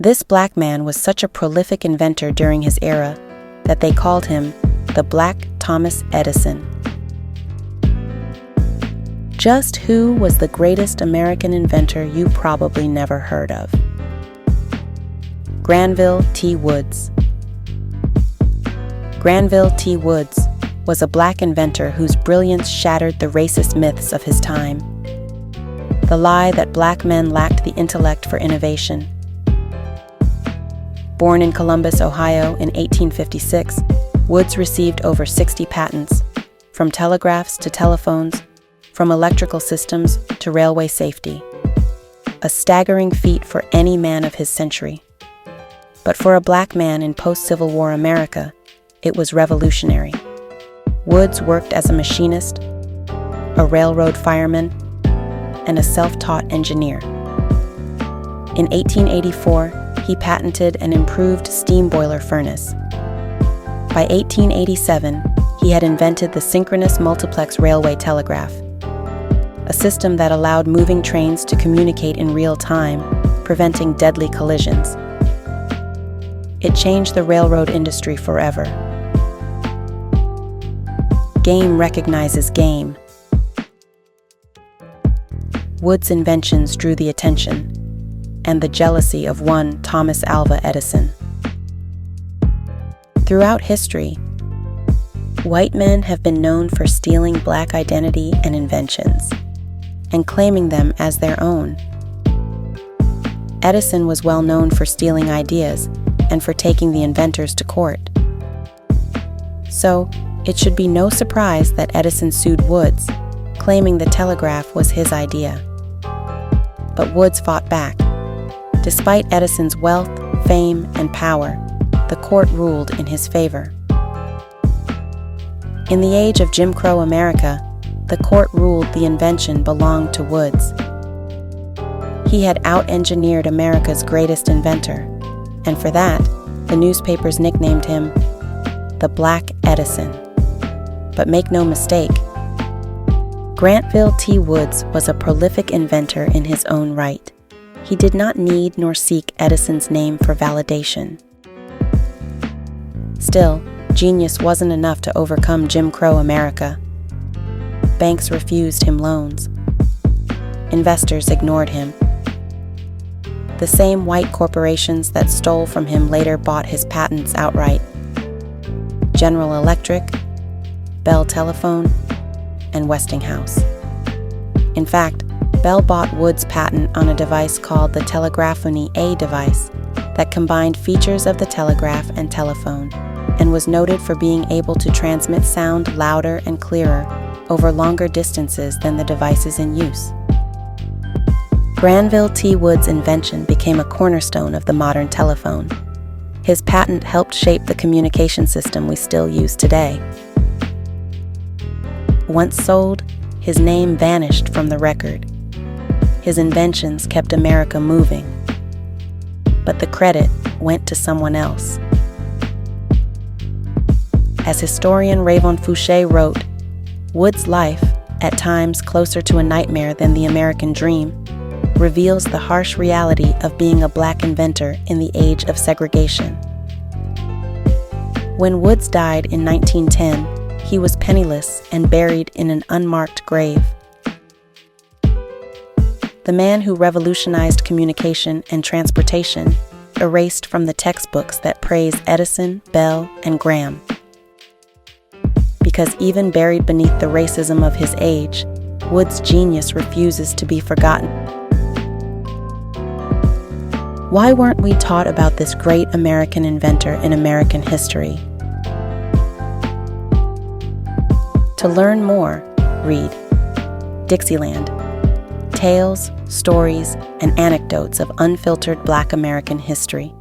This black man was such a prolific inventor during his era that they called him the Black Thomas Edison. Just who was the greatest American inventor you probably never heard of? Granville T Woods. Granville T Woods was a black inventor whose brilliance shattered the racist myths of his time. The lie that black men lacked the intellect for innovation. Born in Columbus, Ohio in 1856, Woods received over 60 patents, from telegraphs to telephones, from electrical systems to railway safety. A staggering feat for any man of his century. But for a black man in post-Civil War America, it was revolutionary. Woods worked as a machinist, a railroad fireman, and a self-taught engineer. In 1884, he patented an improved steam boiler furnace. By 1887, he had invented the synchronous multiplex railway telegraph, a system that allowed moving trains to communicate in real time, preventing deadly collisions. It changed the railroad industry forever. Game recognizes game. Woods' inventions drew the attention and the jealousy of one Thomas Alva Edison. Throughout history, white men have been known for stealing black identity and inventions and claiming them as their own. Edison was well known for stealing ideas and for taking the inventors to court. So, it should be no surprise that Edison sued Woods, claiming the telegraph was his idea. But Woods fought back. Despite Edison's wealth, fame, and power, the court ruled in his favor. In the age of Jim Crow America, the court ruled the invention belonged to Woods. He had out-engineered America's greatest inventor, and for that, the newspapers nicknamed him the Black Edison. But make no mistake, Granville T Woods was a prolific inventor in his own right. He did not need nor seek Edison's name for validation. Still, genius wasn't enough to overcome Jim Crow America. Banks refused him loans. Investors ignored him. The same white corporations that stole from him later bought his patents outright. General Electric, Bell Telephone, and Westinghouse. In fact, Bell bought Woods' patent on a device called the Telegraphony A device that combined features of the telegraph and telephone and was noted for being able to transmit sound louder and clearer over longer distances than the devices in use. Granville T Woods' invention became a cornerstone of the modern telephone. His patent helped shape the communication system we still use today. Once sold, his name vanished from the record. His inventions kept America moving, but the credit went to someone else. As historian Raymond Fouché wrote, Woods' life, at times closer to a nightmare than the American dream, reveals the harsh reality of being a black inventor in the age of segregation. When Woods died in 1910, he was penniless and buried in an unmarked grave. The man who revolutionized communication and transportation, erased from the textbooks that praise Edison, Bell, and Graham. Because even buried beneath the racism of his age, Woods' genius refuses to be forgotten. Why weren't we taught about this great American inventor in American history? To learn more, read Dixieland, Tales, Stories, and Anecdotes of Unfiltered Black American History